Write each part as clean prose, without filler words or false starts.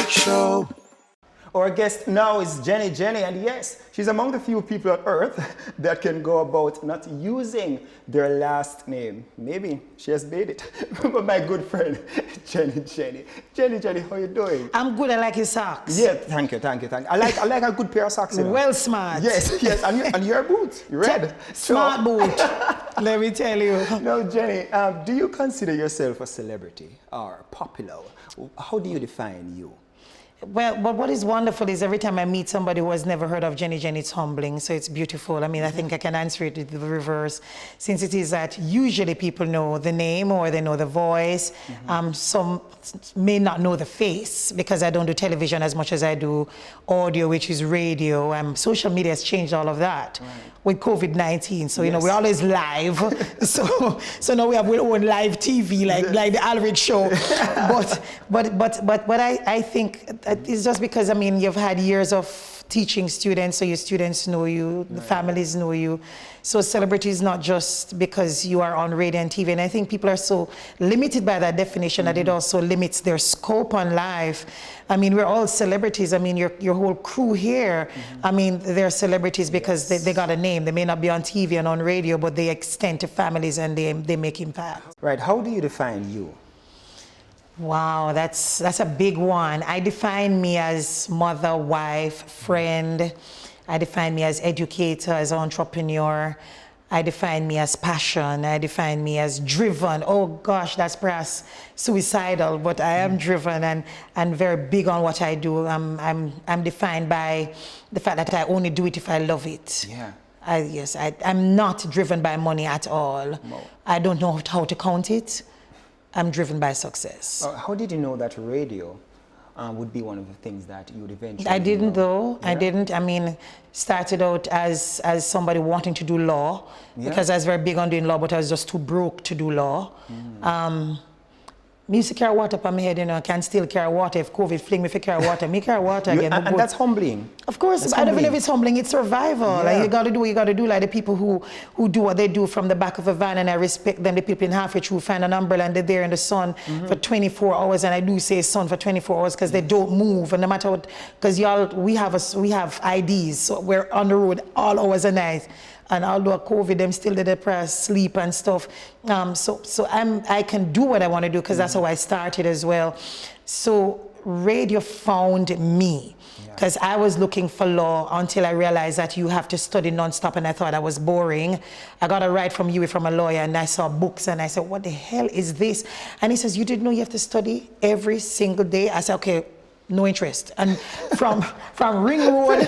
Alaric Show. Our guest now is Jenny, and yes, she's among the few people on earth that can go about not using their last name. Maybe she has made it. But my good friend, Jenny, how you doing? I'm good. I like your socks. Yeah, thank you. I like a good pair of socks. You know? Well smart. Yes, and your boots, you red. Smart boot. Let me tell you. Now, Jenny, do you consider yourself a celebrity or popular? How do you define you? Well, but what is wonderful is every time I meet somebody who has never heard of Jenny, it's humbling, so it's beautiful. I mean, I think I can answer it with the reverse, since it is that usually people know the name or they know the voice. Some may not know the face because I don't do television as much as I do audio, which is radio. Social media has changed all of that with COVID-19. So, you know, we're always live. so now we have our own live TV, like the Alaric Show. but I think it's just because, I mean, you've had years of teaching students, so your students know you, the families know you. So celebrity is not just because you are on radio and TV. And I think people are so limited by that definition that it also limits their scope on life. I mean, we're all celebrities. I mean, your whole crew here, I mean, they're celebrities because they got a name. They may not be on TV and on radio, but they extend to families and they make impact. Right, how do you define you? Wow, that's a big one. I define me as mother, wife, friend. I define me as educator, as entrepreneur. I define me as passion. I define me as driven. Oh gosh, that's perhaps suicidal, but I am driven and very big on what I do. I'm defined by the fact that I only do it if I love it. Yeah. I'm not driven by money at all. No. I don't know how to count it. I'm driven by success. How did you know that radio would be one of the things that you would eventually I didn't though. Yeah? I didn't. I mean, started out as somebody wanting to do law because I was very big on doing law, but I was just too broke to do law. Me used to carry water up on my head, you know, I can still carry water. If COVID fling me for carry water, me carry water again. And that's humbling. Of course, I don't know if it's humbling, it's survival. Yeah. Like you gotta do what you gotta do, like the people who do what they do from the back of a van, and I respect them, the people in halfway through find an umbrella and they're there in the sun for 24 hours, and I do say sun for 24 hours because they don't move, and no matter what, because we have IDs, so we're on the road all hours a night. And although COVID, them still did depressed, sleep and stuff. So I can do what I want to do because that's how I started as well. So radio found me because I was looking for law until I realized that you have to study nonstop, and I thought I was boring. I got a write from you from a lawyer, and I saw books, and I said, what the hell is this? And he says, you didn't know you have to study every single day? I said, okay, no interest. And from Ring Road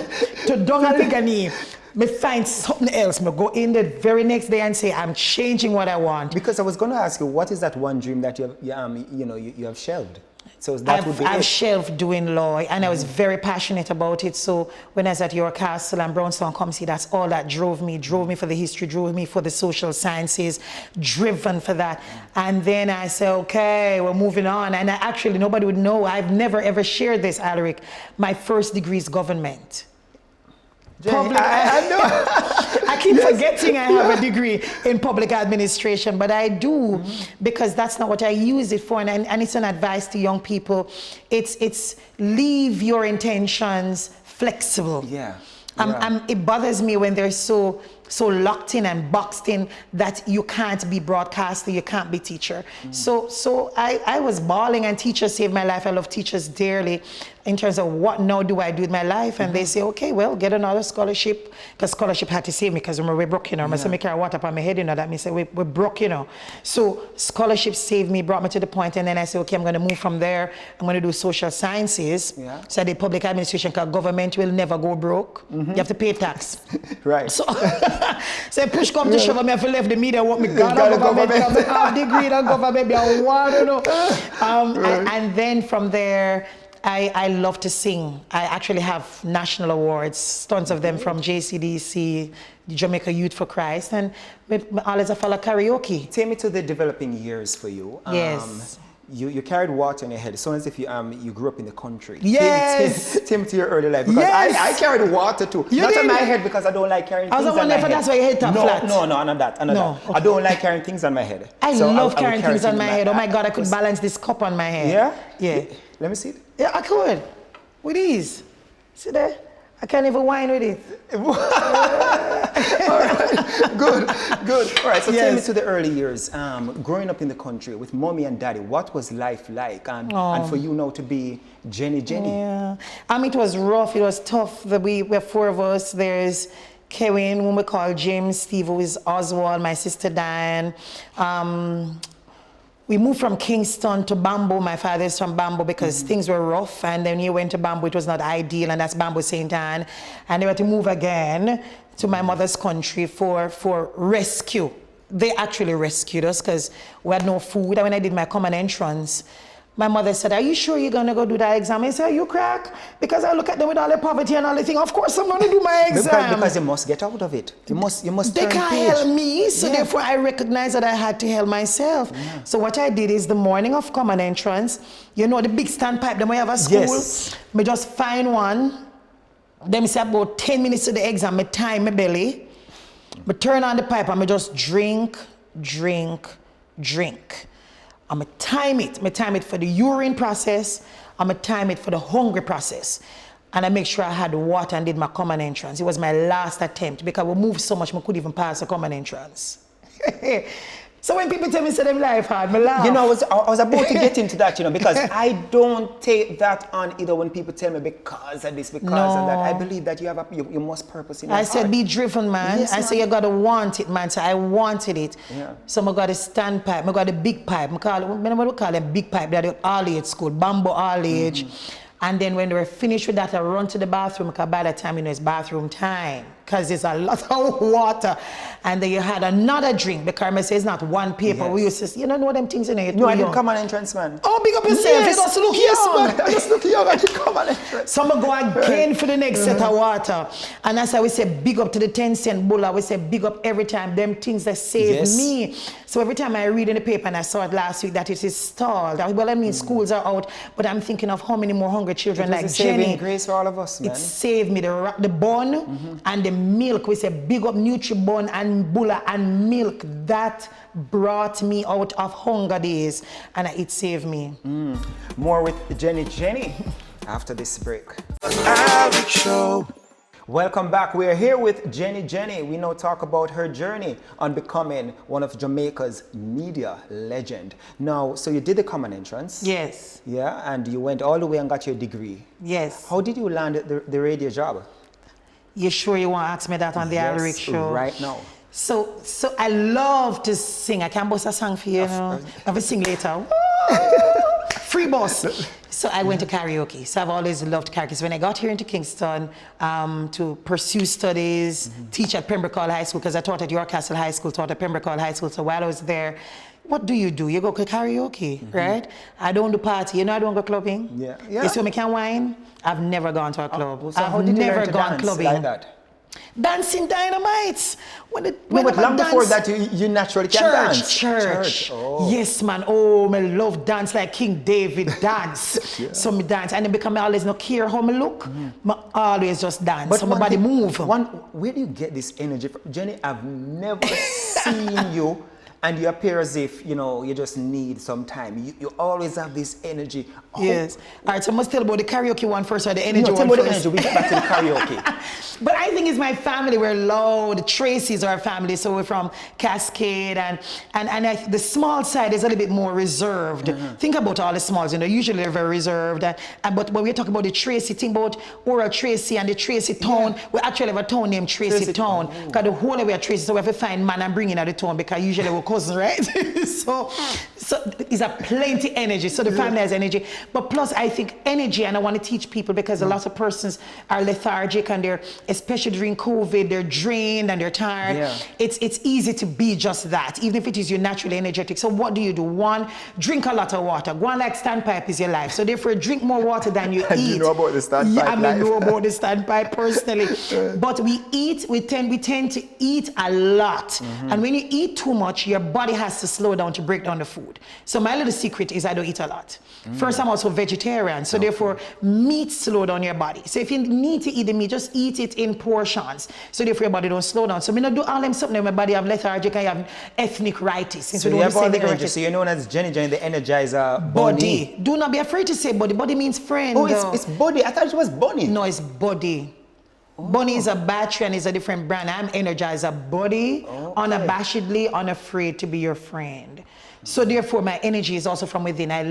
to Dongaligani, me find something else. Me go in the very next day and say, I'm changing what I want. Because I was going to ask you, what is that one dream that you have shelved? So that would be I've shelved doing law, and I was very passionate about it. So when I was at York Castle and Brownstown Comedy, that's all that drove me for the history, drove me for the social sciences, driven for that. And then I said, okay, we're moving on. And actually, nobody would know. I've never ever shared this, Alaric. My first degree is government. Jenny, I know. I keep forgetting I have a degree in public administration, but I do because that's not what I use it for. And it's an advice to young people. It's leave your intentions flexible. Yeah. It bothers me when they're so locked in and boxed in that you can't be broadcaster, you can't be teacher. So I was bawling, and teachers saved my life. I love teachers dearly in terms of what now do I do with my life. And they say, okay, well, get another scholarship, because scholarship had to save me because we're broke, you know. I say, me carry water up on my head, you know, that means we're broke, you know. So scholarship saved me, brought me to the point, and then I said, okay, I'm going to move from there. I'm going to do social sciences. Yeah. So I did public administration because government will never go broke. You have to pay tax. Right. So push come to shove, I have to leave the media, what me got government, I have degree in government, I want to know. And then from there, I love to sing. I actually have national awards, tons of them from JCDC, the Jamaica Youth for Christ, and always I follow karaoke. Take me to the developing years for you. Yes. You carried water in your head. It sounds as if you grew up in the country. Yes. Take me to your early life, because I carried water too. Not in my head because I don't like carrying things on my head. That's why your head top flat. No, not that. Okay. I don't like carrying things on my head. I love carrying things on my head. Oh my God, I could balance this cup on my head. Yeah? Yeah. Let me see it. Yeah, I could. With ease. See there? I can't even whine with it. All right. Good. All right, so Yes. take me to the early years. Growing up in the country with mommy and daddy, what was life like? And for you now to be Jenny. Yeah. It was rough. It was tough. We're 4 of us. There's Kevin, whom we call James, Steve, who is Oswald, my sister Diane. We moved from Kingston to Bamboo. My father's from Bamboo because things were rough. And then he went to Bamboo. It was not ideal. And that's Bamboo St. Anne. And they had to move again to my mother's country for rescue. They actually rescued us because we had no food. And when I did my common entrance, my mother said, "Are you sure you're going to go do that exam?" I said, "You crack?" Because I look at them with all the poverty and all the thing. Of course I'm going to do my exam. Because you must get out of it. You must They turn can't page. help me, so therefore I recognized that I had to help myself. Yeah. So what I did is the morning of common entrance, you know the big standpipe that we have at school? Yes. Me just find one. Then me say about 10 minutes to the exam, me time my belly. Me turn on the pipe and me just drink. I'ma time it. Me time it for the urine process. I'ma time it for the hungry process. And I make sure I had water and did my common entrance. It was my last attempt because we moved so much, I couldn't even pass the common entrance. So when people tell me say them life hard, me laugh. You know, I was about to get into that, because I don't take that on either when people tell me because of this, because of that. I believe that you have you must purpose in your I said, heart. be driven, man. Yes, I said, man. you gotta want it, man. So I wanted it. Yeah. So I got a standpipe, I got a big pipe. I call them big pipe. They're the all age school, Bamboo all age. And then when they were finished with that, I run to the bathroom because by that time, it's bathroom time because there's a lot of water. And then you had another drink because I say it's not one paper. Yes. We used to say, you don't know them things in it. No, I didn't come on entrance, man. Oh, big up yourself. Yes. You just look Yes, young. man. I just look young. I didn't come on entrance. So I'm going to go again for the next set of water. And that's how we say big up to the 10-cent bulla. We say big up every time. Them things that save me. So every time I read in the paper, and I saw it last week, that it is stalled. Well, I mean, schools are out, but I'm thinking of how many more hungry children like Jenny. Grace for all of us, man. It saved me the bun and the milk. We say big up Nutri-Bun and bulla and milk. That brought me out of hunger days, and it saved me. More with Jenny after this break. Welcome back. We are here with Jenny. We now talk about her journey on becoming one of Jamaica's media legend. Now, so you did the common entrance. Yes. Yeah, and you went all the way and got your degree. Yes. How did you land the radio job? You sure you want to ask me that on the Alric show? Right now. So I love to sing. I can bust a song for you, I will sing later. Free boss. So I went to karaoke. So I've always loved karaoke. So when I got here into Kingston to pursue studies, teach at Pembroke High School, because I taught at York Castle High School, taught at Pembroke High School. So while I was there, what do? You go to karaoke, right? I don't do party. I don't go clubbing. Yeah. You see me can wine? I've never gone to a club. So how did you learn to dance clubbing. like that? Dancing dynamites. But long before that, you naturally can dance. Church. Oh. Yes, man. Oh, I love dance like King David dance. Yeah. So me dance, and then because I always not care how me look, I always just dance. But so my body move. Where do you get this energy from? Jenny, I've never seen you. And you appear as if, you just need some time. You always have this energy. Yes. All right, so I must tell about the karaoke one first, or the energy tell one about first. the energy. We get back to the karaoke. But I think it's my family. We're loud. The Tracy's are our family, so we're from Cascade, and the small side is a little bit more reserved. Think about all the smalls. Usually they're very reserved. But when we talk about the Tracy, think about Oral Tracy and the Tracy town. We actually have a town named Tracy Town, because the whole way of Tracy. So we have to find man and bring in at the town, because usually we're cousins, right? so it's a plenty energy. So the family has energy. But plus, I think energy, and I want to teach people, because a lot of persons are lethargic, and they're, especially during COVID, they're drained and they're tired. Yeah. It's easy to be just that, even if it is you're naturally energetic. So what do? One, drink a lot of water. Go on like standpipe is your life. So therefore, drink more water than you eat. You know about the standpipe Yeah, I life. know about the standpipe personally. But we tend to eat a lot. And when you eat too much, your your body has to slow down to break down the food. So my little secret is I don't eat a lot. First, I'm also vegetarian, so therefore meat slow down your body. So if you need to eat the meat, just eat it in portions. So therefore your body don't slow down. So me not do all them something. My body have lethargic, I have ethnic rhinitis. So you have all the energy. So you're known as Jenny, the Energizer Bunny. Do not be afraid to say body. Body means friend. Oh, it's body. I thought it was bunny. No, it's body. Bunny is a battery and is a different brand. I'm Energizer Body, unabashedly unafraid to be your friend. So therefore, my energy is also from within. I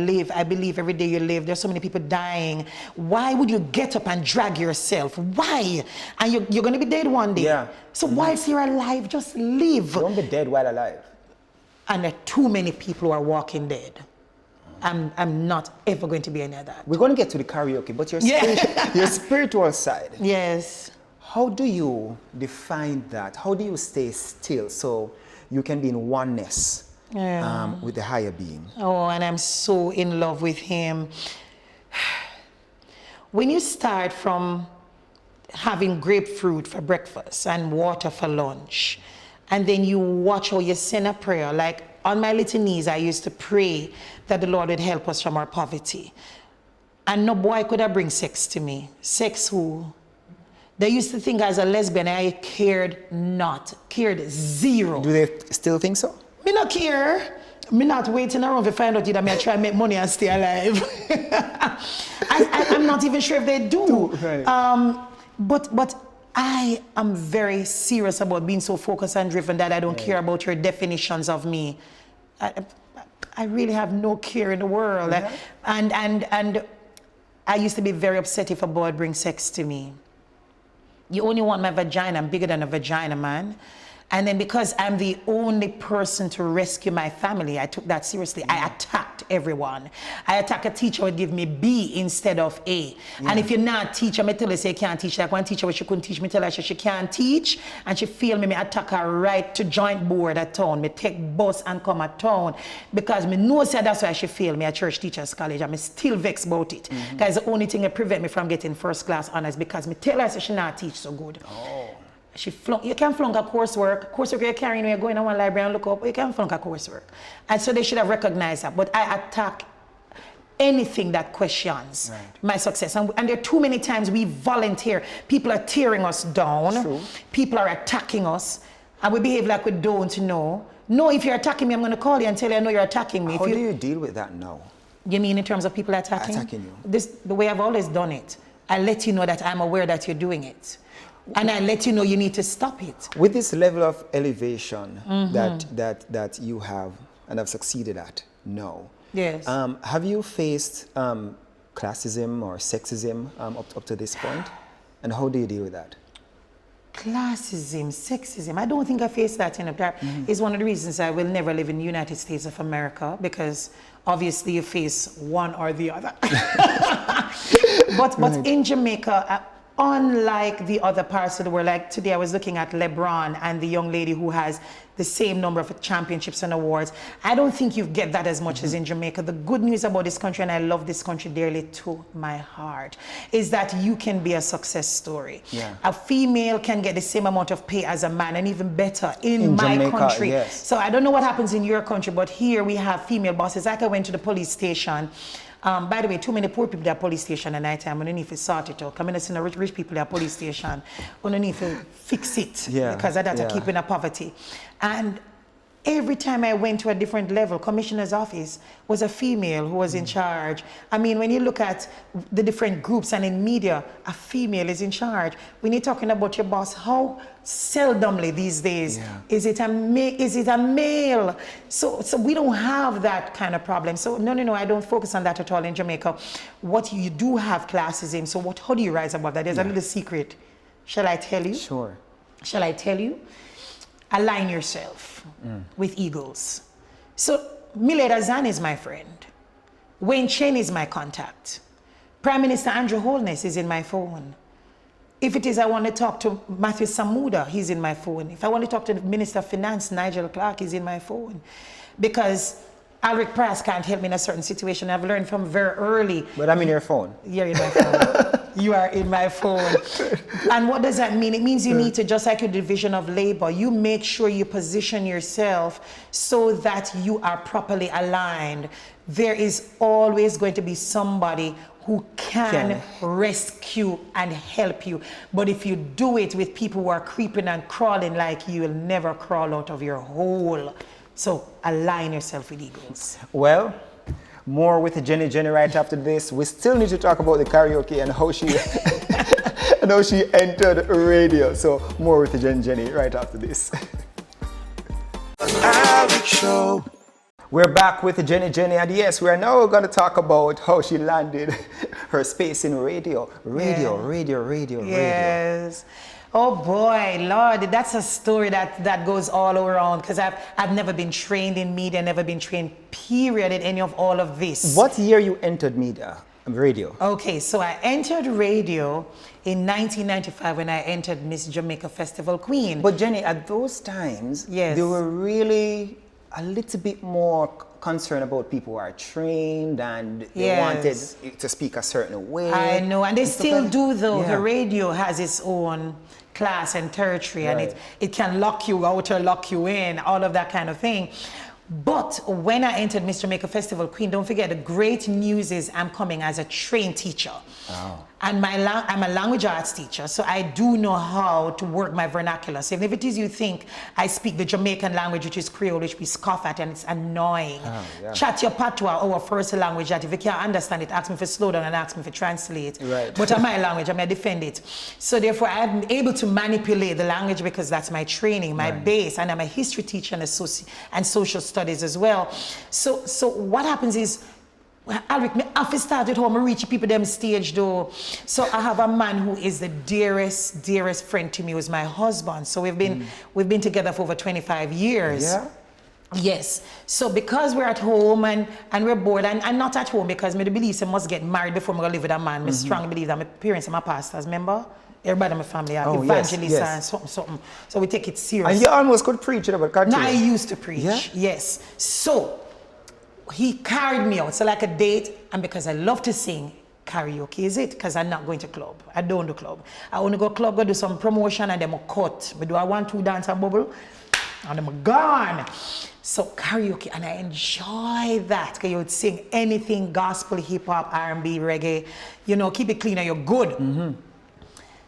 believe every day you live. There's so many people dying. Why would you get up and drag yourself? Why? And you're going to be dead one day. Yeah. So whilst you're alive, just live. Don't be dead while alive. And there are too many people who are walking dead. I'm not ever going to be any of that. We're going to get to the karaoke, but your spiritual side. Yes. How do you define that? How do you stay still so you can be in oneness with the higher being? Oh, and I'm so in love with him. When you start from having grapefruit for breakfast and water for lunch, and then you watch how you send a prayer, like on my little knees, I used to pray that the Lord would help us from our poverty. And no boy could have bring sex to me. Sex who? They used to think as a lesbian, I cared zero. Do they still think so? Me not care. Me not waiting around to find out that I try and make money and stay alive. I'm not even sure if they do. Right. But I am very serious about being so focused and driven that I don't care about your definitions of me. I really have no care in the world. And I used to be very upset if a boy brings sex to me. You only want my vagina. I'm bigger than a vagina, man. And then because I'm the only person to rescue my family, I took that seriously. I attacked everyone. I attacked a teacher who would give me B instead of A. And if you're not a teacher, I tell her say you can't teach. Like one teacher where she couldn't teach me, tell her she can't teach. And she failed me, I attack her right to joint board at town. Me take bus and come at town. Because me know say that's why she failed me at Church Teachers College. I'm still vexed about it. Because the only thing that prevent me from getting first class honors because me tell her say she not teach so good. You can flunk a coursework. Coursework you're carrying when you're going to one library and look up, you can flunk a coursework. And so they should have recognized that. But I attack anything that questions my success. And there are too many times we volunteer. People are tearing us down. True. People are attacking us. And we behave like we don't know. No, if you're attacking me, I'm going to call you and tell you I know you're attacking me. How do you deal with that now? You mean in terms of people attacking? Attacking you. The way I've always done it. I let you know that I'm aware that you're doing it. And I let you know you need to stop it. With this level of elevation that you have and have succeeded at now, yes. Have you faced classism or sexism up to this point? And how do you deal with that? Classism, sexism, I don't think I face that. That is one of the reasons I will never live in the United States of America, because obviously you face one or the other. But in Jamaica, unlike the other parts of the world, like today I was looking at LeBron and the young lady who has the same number of championships and awards. I don't think you get that as much as in Jamaica. The good news about this country, and I love this country dearly to my heart, is that you can be a success story. Yeah. A female can get the same amount of pay as a man, and even better in my Jamaica, country. yes. So I don't know what happens in your country, but here we have female bosses. Like I went to the police station. By the way, too many poor people at police station at night time. We don't need to sort it out. Come in, see the rich people at police station. We don't need to fix it because of that, keeping a poverty. And every time I went to a different level, commissioner's office was a female who was in charge. I mean, when you look at the different groups and in media, a female is in charge. When you're talking about your boss, how seldomly these days is it a male? So we don't have that kind of problem. So no, I don't focus on that at all in Jamaica. What you do have classism. So how do you rise above that? There's a little secret. Shall I tell you? Sure. Shall I tell you? Align yourself with eagles. So Mileda Zan is my friend. Wayne Chen is my contact. Prime Minister Andrew Holness is in my phone. If it is I want to talk to Matthew Samuda, he's in my phone. If I want to talk to the Minister of Finance, Nigel Clark, he's in my phone. Because Alric Price can't help me in a certain situation. I've learned from very early. But I'm in your phone. You're in my phone. You are in my phone. And what does that mean? It means you need to, just like your division of labor, you make sure you position yourself so that you are properly aligned. There is always going to be somebody who can rescue and help you. But if you do it with people who are creeping and crawling like you, you'll never crawl out of your hole. So align yourself with eagles. Well, more with Jenny right after this. We still need to talk about the karaoke and how she and how she entered radio. So more with Jenny right after this. Show. We're back with Jenny, and yes, we are now going to talk about how she landed her space in radio. Yes. Oh boy, Lord, that's a story that goes all around, because I've never been trained in media, never been trained, period, in any of all of this. What year you entered radio? Okay, so I entered radio in 1995 when I entered Miss Jamaica Festival Queen. But Jenny, at those times, yes, they were really a little bit more concerned about people who are trained and they wanted to speak a certain way. I know, and they still do though. The radio has its own class and territory, and it can lock you out or lock you in, all of that kind of thing. But when I entered Miss Jamaica Festival Queen, don't forget, the great news is I'm coming as a trained teacher. Wow. And I'm a language arts teacher, so I do know how to work my vernacular. So if it is you think I speak the Jamaican language, which is Creole, which we scoff at, and it's annoying. Chat your patois, our first language, that if you can't understand it, ask me for slow down and ask me for translate. Right. But in my language, I'm going to defend it. So therefore, I'm able to manipulate the language because that's my training, my base, and I'm a history teacher and social studies as well. So what happens is, Alric, me have to start at home, I reach people them stage though. So I have a man who is the dearest friend to me, who's my husband. So we've been together for over 25 years. Yeah. Yes. So because we're at home and we're bored, and not at home because me believe I must get married before I'm gonna live with a man. I strongly believe that my parents and my pastors, remember? Everybody in my family are evangelists and something. So we take it serious. And you almost could preach it about continue. No, I used to preach. Yes. So he carried me out, so like a date, and because I love to sing, karaoke is it, because I'm not going to club. I don't do club. I only go club, go do some promotion, and then I cut. We do a 1-2 dance and bubble, and then I'm gone. So karaoke, and I enjoy that, because you would sing anything, gospel, hip hop, R&B, reggae, you know, keep it clean and you're good.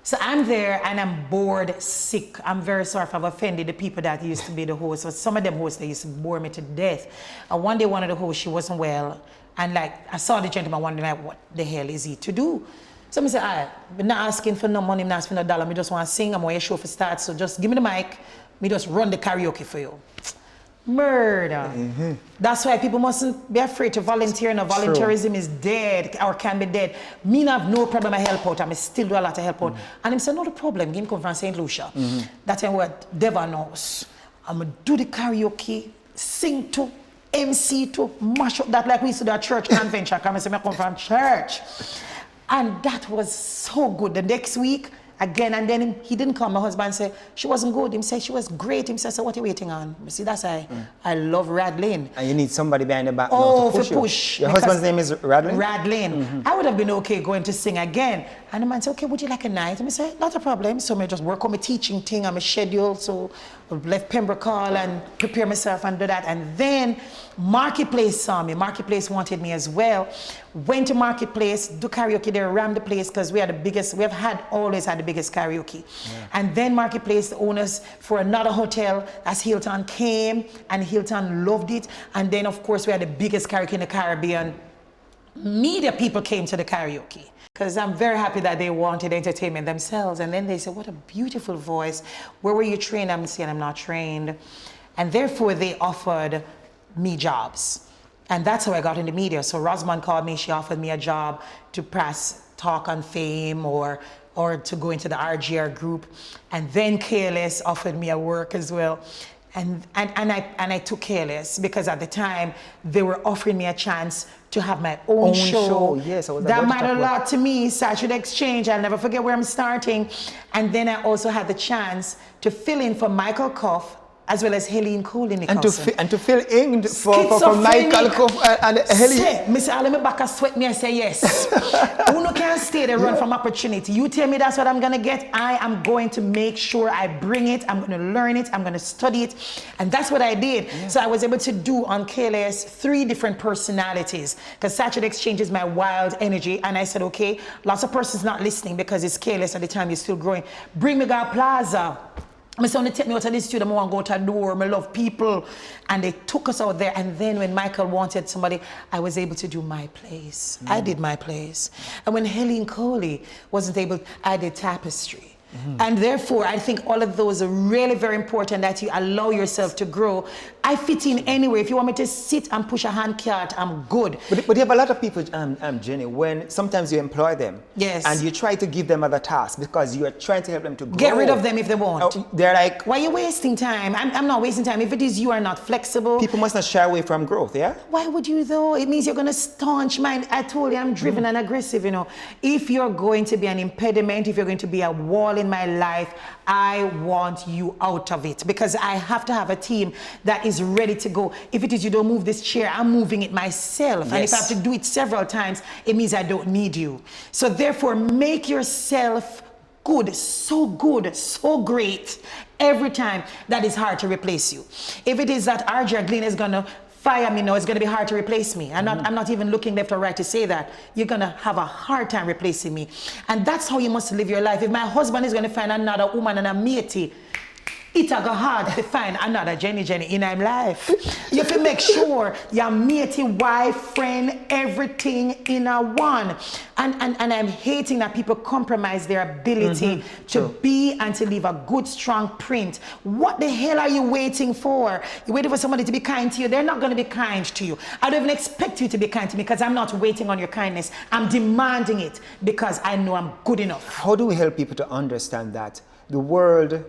So I'm there and I'm bored, sick. I'm very sorry if I've offended the people that used to be the hosts. So some of them hosts, they used to bore me to death. And one day one of the hosts, she wasn't well. And like, I saw the gentleman wondering like, what the hell is he to do? So I said, I'm not asking for no money, I'm not asking for no dollar. I just want to sing, I'm on your show for start. So just give me the mic, me just run the karaoke for you. Murder. That's why people mustn't be afraid to volunteer. No, volunteerism is dead or can be dead. Me have no problem I help out. I still do a lot of help out. And him say, no the problem. Him come from St. Lucia. That's what Devon knows. I'm going to do the karaoke, sing to, MC to, mash up that like we used to do at church convention. Come and say, I come from church. And that was so good. The next week, again, and then he didn't come. My husband said, she wasn't good. He said, she was great. He said, so what are you waiting on? You see, that's why I love Radlin. And you need somebody behind the back now to push you. Your husband's name is Radlin? Radlin. I would have been okay going to sing again. And the man said, okay, would you like a night? And I said, not a problem. So I just work on my teaching thing, on my schedule. So I left Pembroke Hall and prepare myself and do that. And then Marketplace saw me. Marketplace wanted me as well. Went to Marketplace, do karaoke there, ran the place because we had the biggest, always had the biggest karaoke. And then Marketplace, the owners for another hotel, that's Hilton, came and Hilton loved it. And then of course we had the biggest karaoke in the Caribbean. Media people came to the karaoke because I'm very happy that they wanted entertainment themselves. And then they said, what a beautiful voice. Where were you trained? I'm saying I'm not trained. And therefore they offered me jobs. And that's how I got into media. So Rosamond called me, she offered me a job to press Talk on Fame or to go into the RGR group. And then KLS offered me a work as well. And I took KLS because at the time they were offering me a chance to have my own show. Yes, I was that mattered a lot to me. Saturday Exchange, I'll never forget where I'm starting. And then I also had the chance to fill in for Michael Cuff as well as Helene Cole in the and to fill in for Michael Cuff and Helene. Mr. Allen, back sweat me and say yes. Uno can't stay say they run from opportunity. You tell me that's what I'm going to get, I am going to make sure I bring it. I'm going to learn it. I'm going to study it. And that's what I did. Yeah. So I was able to do on KLS 3 different personalities, because Saturday Exchange is my wild energy. And I said, okay, lots of persons not listening because it's KLS at the time, you're still growing. Bring me to Plaza. My son, they take me out of the studio, I want to go to a door, I love people. And they took us out there. And then when Michael wanted somebody, I was able to do my place. I did my place. And when Helen Coley wasn't able, I did Tapestry. And therefore, I think all of those are really very important, that you allow yourself to grow. I fit in anywhere. If you want me to sit and push a hand cart, I'm good. But you have a lot of people, Jenny, when sometimes you employ them. Yes. And you try to give them other tasks because you are trying to help them to grow. Get rid of them if they won't. They're like... Why are you wasting time? I'm not wasting time. If it is you are not flexible... People must not shy away from growth, yeah? Why would you though? It means you're going to staunch mind. I told you I'm driven and aggressive, you know. If you're going to be an impediment, if you're going to be a wall in my life, I want you out of it, because I have to have a team that is ready to go. If it is you don't move this chair, I'm moving it myself. Yes. And if I have to do it several times, it means I don't need you. So therefore, make yourself good, so great every time that is hard to replace you. If it is that RJ Glenn is gonna fire me now, it's gonna be hard to replace me. I'm not even looking left or right to say that. You're gonna have a hard time replacing me. And that's how you must live your life. If my husband is gonna find another woman and a matey, it's a go hard to find another Jenny in my life. You have to make sure your matey, wife, friend, everything in a one. And I'm hating that people compromise their ability to be and to leave a good, strong print. What the hell are you waiting for? You're waiting for somebody to be kind to you. They're not going to be kind to you. I don't even expect you to be kind to me, because I'm not waiting on your kindness. I'm demanding it because I know I'm good enough. How do we help people to understand that the world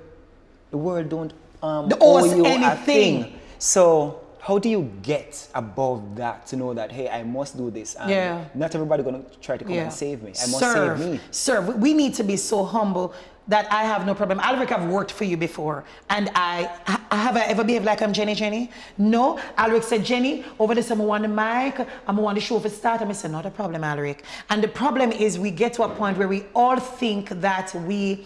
don't owe you anything. A thing? So how do you get above that to know that, hey, I must do this? And not everybody going to try to come and save me. I must save me. Serve. We need to be so humble that I have no problem. Alric, I've worked for you before, and have I ever behaved like I'm Jenny? No. Alric said, Jenny, over this I'm on the mic, I'm on the show for start. I said, not a problem, Alric. And the problem is we get to a point where we all think that we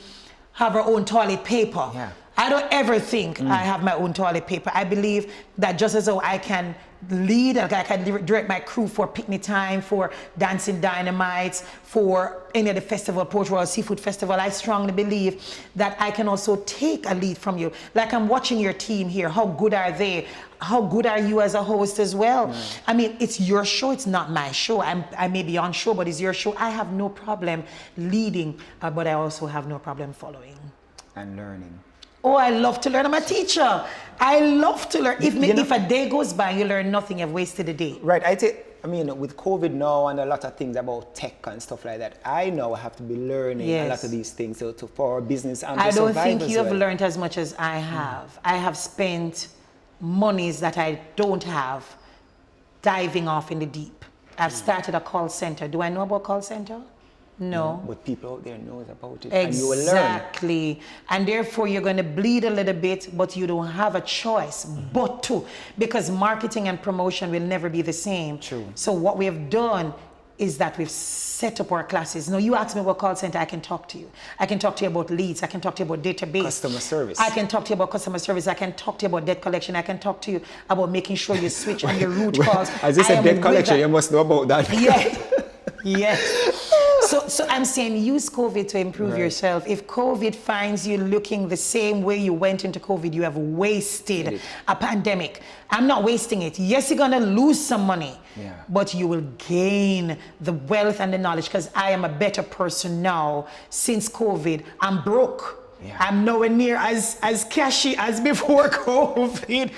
have our own toilet paper. Yeah. I don't ever think I have my own toilet paper. I believe that just as though I can lead, like I can direct my crew for picnic time, for dancing dynamites, for any of the festival, Port Royal Seafood Festival, I strongly believe that I can also take a lead from you. Like I'm watching your team here. How good are they? How good are you as a host as well? I mean, it's your show, it's not my show. I may be on show, but it's your show. I have no problem leading, but I also have no problem following. And learning. Oh, I love to learn. I'm a teacher. I love to learn. If a day goes by, you learn nothing, you've wasted a day. Right. I mean, with COVID now and a lot of things about tech and stuff like that, I now have to be learning a lot of these things for our business and to survive. I don't think you have learned as much as I have. I have spent monies that I don't have diving off in the deep. I've started a call center. Do I know about call center? No. But people out there knows about it. Exactly. And you will learn. Exactly. And therefore you're going to bleed a little bit, but you don't have a choice but to, because marketing and promotion will never be the same. True. So what we have done is that we've set up our classes. Now you ask me about call center, I can talk to you. I can talk to you about leads. I can talk to you about database. Customer service. I can talk to you about customer service. I can talk to you about debt collection. I can talk to you about making sure you switch on your root calls. As you said, debt collection, you must know about that. Yeah. Yes. So I'm saying use COVID to improve yourself. If COVID finds you looking the same way you went into COVID, you have wasted a pandemic. I'm not wasting it. Yes, you're going to lose some money, but you will gain the wealth and the knowledge, because I am a better person now since COVID. I'm broke. Yeah. I'm nowhere near as cashy as before COVID,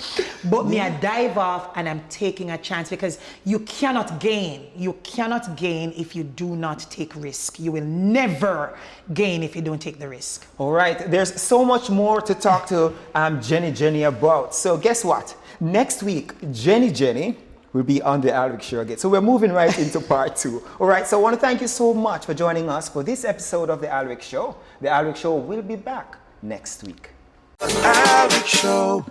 but me I dive off and I'm taking a chance, because you cannot gain if you do not take risk. You will never gain if you don't take the risk. All right, there's so much more to talk to Jenny about. So guess what? Next week, Jenny will be on the Alric Show again. So we're moving right into part 2. All right, so I want to thank you so much for joining us for this episode of the Alric Show. The Alric Show will be back next week. Alric Show.